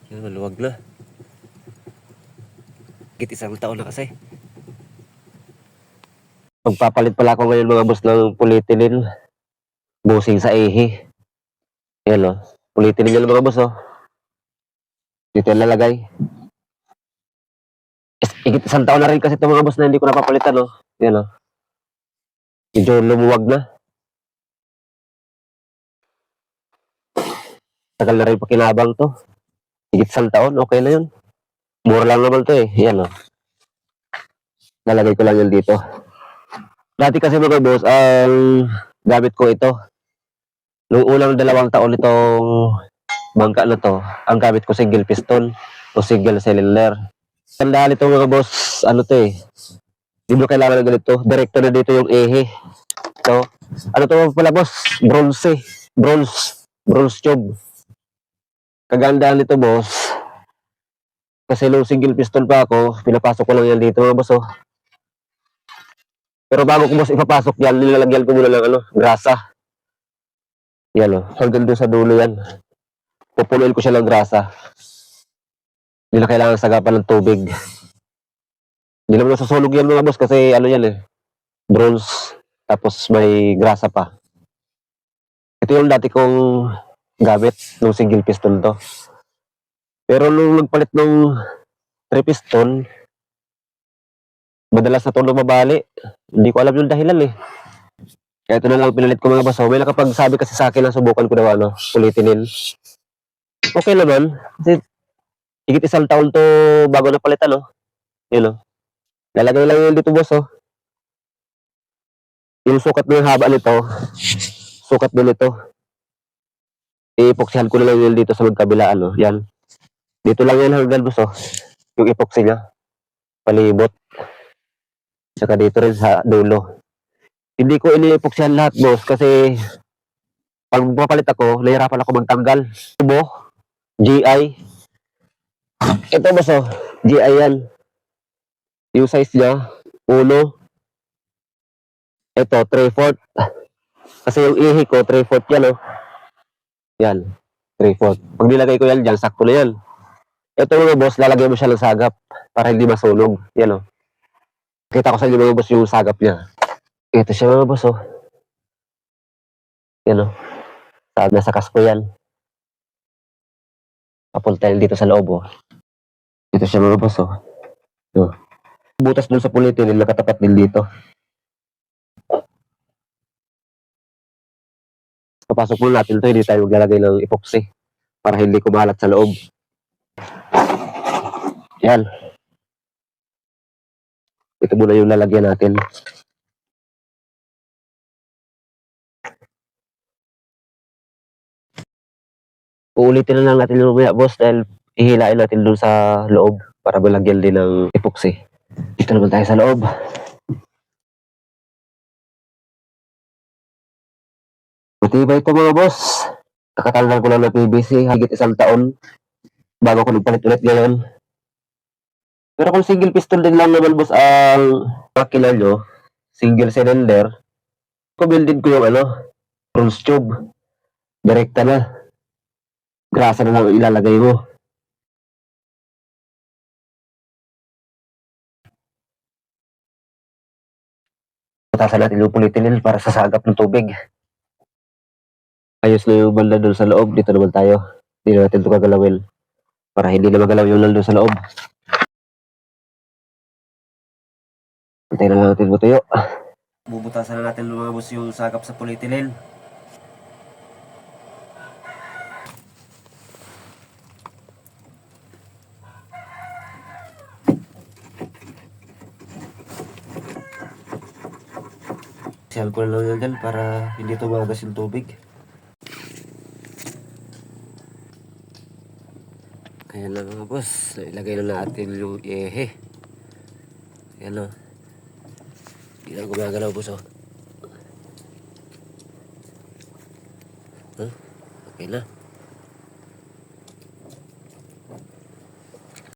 Yan, maluwag na. Higit isang taon na kasi. Magpapalit pala ako ngayon mga boss ng polyethylene. Busing sa ihi. Yan o. Polyethylene yan mga boss o. Dito yung lalagay. Higit isang taon na rin kasi ito mga boss na hindi ko napapalitan o. Yan o. Medyo lumuwag na. Tagal na rin pakinabang to. Higit isang taon, okay na yun. Mura lang naman to eh. Yan o. Lalagay ko lang yan dito. Dati kasi mga boss, ang gamit ko ito. Noong unang 2 taon itong bangka na to, ang gamit ko single piston o single cylinder. Tandaan ito mga boss, ano to eh. Hindi mo kailangan ng ganito. Direkto na dito yung ehe. So, ano to pala boss? Bronze. Bronze tube. Kagandaan nito boss. Kasi nung single piston pa ako, pinapasok ko lang yan dito mga boss oh. Pero bago ko boss ipapasok yan, nilalagyan ko muna ng grasa. Yan oh, hanggang doon sa dulo yan. Pupunuin ko siya ng grasa. Hindi na kailangan sagapan ng tubig. Hindi naman nasusunog yan mga boss kasi yan eh. Bronze. Tapos may grasa pa. Ito yung dati kong gamit nung single piston to. Pero nung nagpalit nung 3 piston, madalas na itong lumabali. Hindi ko alam yung dahilan eh. Kaya ito na lang pinalit ko mga boss. May nakapagsabi kasi sa akin na subukan ko daw polyethylene. Okay naman. Kasi higit isang taon to bago na palitan Yun lalagay lang yun dito boss Yung sukat ng haba nito, sukat din ito. I-epoxyhan ko na lang yun dito sa magkabilaan Yan. Dito lang yan hanggang boss yung epoxy niya. Palibot. Saka dito rin sa dulo. Hindi ko ini-epoxyhan lahat boss kasi pag papalit ako, nahihirapan ako magtanggal. Tubo, GI. Ito boss GI yan. Yung size niya, 1. Ito, 3/4. Kasi yung ihi ko, 3/4 yan Yan, 3/4. Pag nilagay ko yan dyan, sakto na yan. Ito mga boss, lalagay mo siya ng sagap para hindi masunog. Yan Kita ko sa inyo mga boss yung sagap niya. Ito siya mga boss Yan nasa kasko yan. Papunta yan dito sa loob Ito siya mga boss Butas dun sa polyethylene, nakatapat din dito. Papasok muna natin ito, hindi tayo maglalagay ng epoxy para hindi kumalat sa loob. Yan. Ito muna yung lalagyan natin. Uulitin na lang natin yung mga boss dahil ihilain natin dun sa loob para malagyan din ng epoxy. Dito naman tayo sa loob. Matibay ito mga boss. Nakatanggal ko lang ng PVC higit isang taon bago ko nagpalit ulit ngayon. Pero kung single piston din lang naman boss ang makina nyo, single cylinder, kubuildin ko yung bronze tube. Direkta na. Grasa na lang ilalagay mo. Patasan natin yung polyethylene para sa sagap ng tubig. Ayos na yung banda doon sa loob. Dito naman tayo. Hindi na natin ito kagalawin. Para hindi na magalaw yung nandun sa loob. Hintayin na lang natin matuyo. Bubutasan na natin lumabos yung sagap sa polyethylene. Siyal ko na lang yan para hindi ito magas yung tubig. Kaya lang mga boss, ilagay na natin yung ehe. Ayan hindi lang gumagalaw boss Okay na.